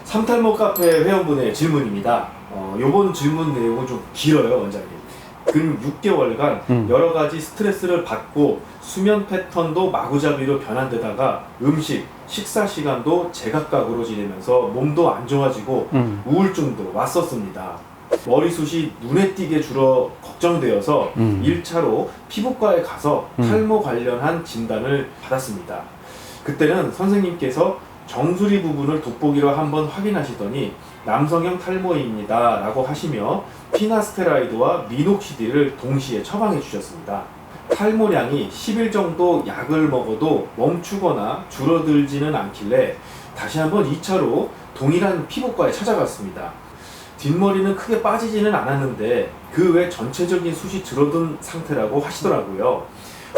삼탈모 카페 회원분의 질문입니다. 요번 질문 내용은 좀 길어요, 원장님. 근 6개월간 여러 가지 스트레스를 받고 수면 패턴도 마구잡이로 변한 데다가 음식, 식사 시간도 제각각으로 지내면서 몸도 안 좋아지고 우울증도 왔었습니다. 머리숱이 눈에 띄게 줄어 걱정되어서 1차로 피부과에 가서 탈모 관련한 진단을 받았습니다. 그때는 선생님께서 정수리 부분을 돋보기로 한번 확인하시더니 남성형 탈모입니다 라고 하시며 피나스테라이드와 미녹시딜을 동시에 처방해 주셨습니다. 탈모량이 10일 정도 약을 먹어도 멈추거나 줄어들지는 않길래 다시 한번 2차로 동일한 피부과에 찾아갔습니다. 뒷머리는 크게 빠지지는 않았는데 그 외 전체적인 숱이 줄어든 상태라고 하시더라고요.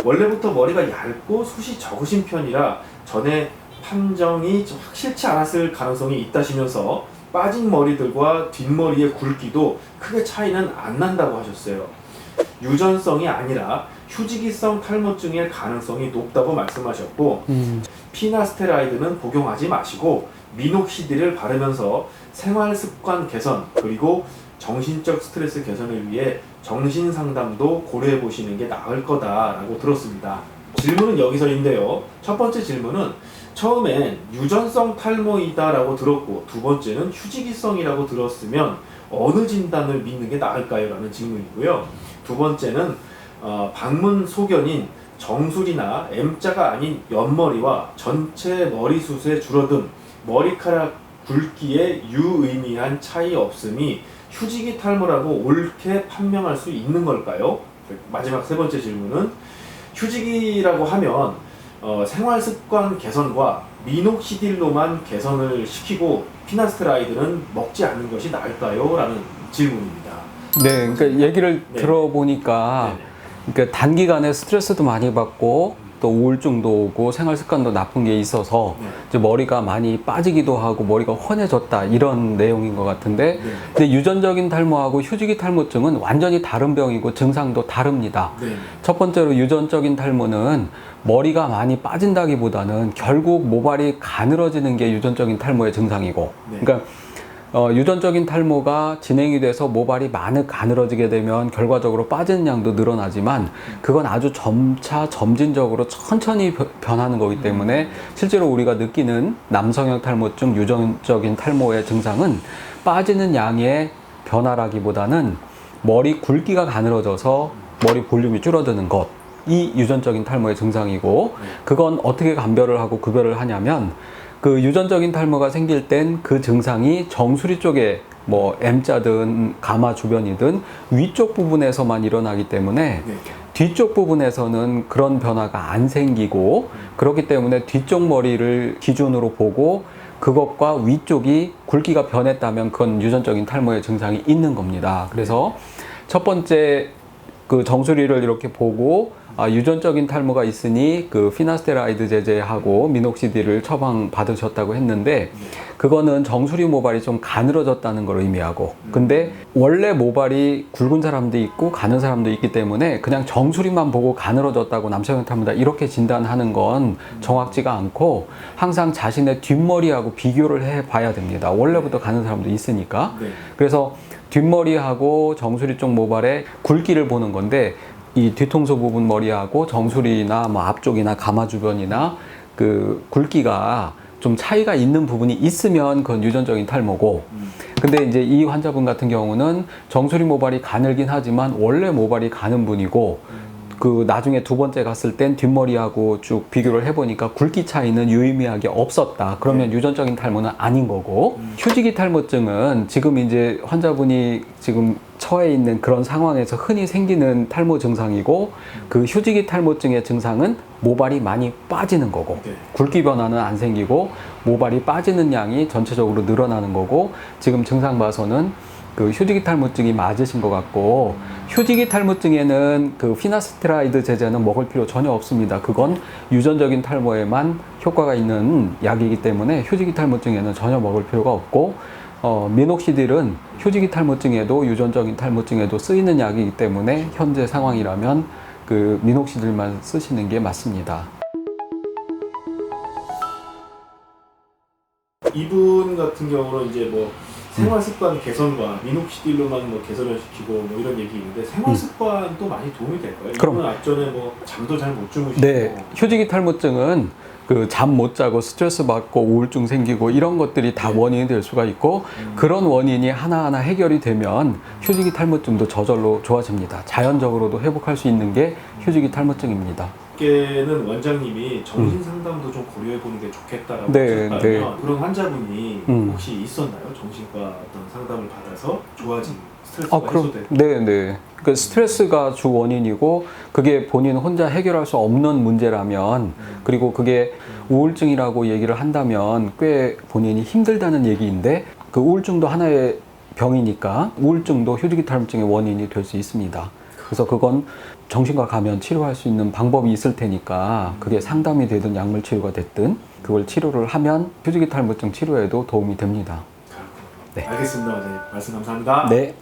원래부터 머리가 얇고 숱이 적으신 편이라 전에 판정이 좀 확실치 않았을 가능성이 있다시면서 빠진 머리들과 뒷머리의 굵기도 크게 차이는 안 난다고 하셨어요. 유전성이 아니라 휴지기성 탈모증의 가능성이 높다고 말씀하셨고 피나스테라이드는 복용하지 마시고 미녹시딜을 바르면서 생활습관 개선 그리고 정신적 스트레스 개선을 위해 정신상담도 고려해 보시는 게 나을 거다라고 들었습니다. 질문은 여기서인데요. 첫 번째 질문은 처음엔 유전성 탈모이다라고 들었고 두 번째는 휴지기성이라고 들었으면 어느 진단을 믿는 게 나을까요? 라는 질문이고요. 두 번째는 방문 소견인 정수리나 M자가 아닌 옆머리와 전체 머리숱의 줄어듦, 머리카락 굵기에 유의미한 차이 없음이 휴지기 탈모라고 옳게 판명할 수 있는 걸까요? 마지막 세 번째 질문은 휴지기라고 하면 생활습관 개선과 미녹시딜로만 개선을 시키고 피나스테라이드는 먹지 않는 것이 나을까요? 라는 질문입니다. 네, 그러니까 얘기를 네. 들어보니까 네네. 그러니까 단기간에 스트레스도 많이 받고 또 우울증도 오고 생활 습관도 나쁜 게 있어서 네. 이제 머리가 많이 빠지기도 하고 머리가 훤해졌다 이런 내용인 것 같은데 네. 근데 유전적인 탈모하고 휴지기 탈모증은 완전히 다른 병이고 증상도 다릅니다. 네. 첫 번째로 유전적인 탈모는 머리가 많이 빠진다기보다는 결국 모발이 가늘어지는 게 유전적인 탈모의 증상이고 네. 그러니까 유전적인 탈모가 진행이 돼서 모발이 많이 가늘어지게 되면 결과적으로 빠지는 양도 늘어나지만 그건 아주 점차 점진적으로 천천히 변하는 거기 때문에 실제로 우리가 느끼는 남성형 탈모증, 유전적인 탈모의 증상은 빠지는 양의 변화라기보다는 머리 굵기가 가늘어져서 머리 볼륨이 줄어드는 것, 이 유전적인 탈모의 증상이고 그건 어떻게 감별을 하고 구별을 하냐면 그 유전적인 탈모가 생길 땐 그 증상이 정수리 쪽에 뭐 M자든 가마 주변이든 위쪽 부분에서만 일어나기 때문에 네. 뒤쪽 부분에서는 그런 변화가 안 생기고 그렇기 때문에 뒤쪽 머리를 기준으로 보고 그것과 위쪽이 굵기가 변했다면 그건 유전적인 탈모의 증상이 있는 겁니다. 그래서 첫 번째 그 정수리를 이렇게 보고 유전적인 탈모가 있으니 그 피나스테라이드 제제하고 미녹시딜을 처방 받으셨다고 했는데 그거는 정수리 모발이 좀 가늘어졌다는 걸 의미하고 근데 원래 모발이 굵은 사람도 있고 가는 사람도 있기 때문에 그냥 정수리만 보고 가늘어졌다고 남성형 탈모다 이렇게 진단하는 건 정확지가 않고 항상 자신의 뒷머리하고 비교를 해 봐야 됩니다. 원래부터 가는 사람도 있으니까. 네. 그래서 뒷머리하고 정수리 쪽 모발의 굵기를 보는 건데 이 뒤통수 부분 머리하고 정수리나 뭐 앞쪽이나 가마 주변이나 그 굵기가 좀 차이가 있는 부분이 있으면 그건 유전적인 탈모고 근데 이제 이 환자분 같은 경우는 정수리 모발이 가늘긴 하지만 원래 모발이 가는 분이고 그 나중에 두 번째 갔을 땐 뒷머리하고 쭉 비교를 해보니까 굵기 차이는 유의미하게 없었다. 그러면 유전적인 탈모는 아닌 거고 휴지기 탈모증은 지금 이제 환자분이 지금 처해 있는 그런 상황에서 흔히 생기는 탈모 증상이고 그 휴지기 탈모증의 증상은 모발이 많이 빠지는 거고 네. 굵기 변화는 안 생기고 모발이 빠지는 양이 전체적으로 늘어나는 거고 지금 증상 봐서는 그 휴지기 탈모증이 맞으신 것 같고 휴지기 탈모증에는 그 피나스테라이드 제제는 먹을 필요 전혀 없습니다. 그건 유전적인 탈모에만 효과가 있는 약이기 때문에 휴지기 탈모증에는 전혀 먹을 필요가 없고 미녹시딜은 휴지기 탈모증에도 유전적인 탈모증에도 쓰이는 약이기 때문에 현재 상황이라면 그 미녹시딜만 쓰시는 게 맞습니다. 이분 같은 경우는 이제 뭐 생활 습관 개선과 미녹시딜로만 뭐 개선을 시키고 뭐 이런 얘기 있는데 생활 습관도 많이 도움이 될까요? 그럼. 이분은 앞전에 뭐 잠도 잘 못 주무시고 네, 효지기 탈모증은 그 잠 못 자고 스트레스 받고 우울증 생기고 이런 것들이 다 원인이 될 수가 있고 그런 원인이 하나하나 해결이 되면 효지기 탈모증도 저절로 좋아집니다. 자연적으로도 회복할 수 있는 게 효지기 탈모증입니다. 는 원장님이 정신 상담도 좀 고려해 보는 게 좋겠다라고 네, 하셨다면 네. 그런 환자분이 음. 혹시 있었나요? 정신과 어떤 상담을 받아서 좋아진 스트레스가 그럼 해소되고 네. 그 스트레스가 주 원인이고 그게 본인 혼자 해결할 수 없는 문제라면 그리고 그게 우울증이라고 얘기를 한다면 꽤 본인이 힘들다는 얘기인데 그 우울증도 하나의 병이니까 우울증도 효지기 탈모증의 원인이 될 수 있습니다. 그래서 그건 정신과 가면 치료할 수 있는 방법이 있을 테니까 그게 상담이 되든 약물 치료가 됐든 그걸 치료를 하면 효지기 탈모증 치료에도 도움이 됩니다. 그렇군요. 네. 알겠습니다. 네, 말씀 감사합니다. 네.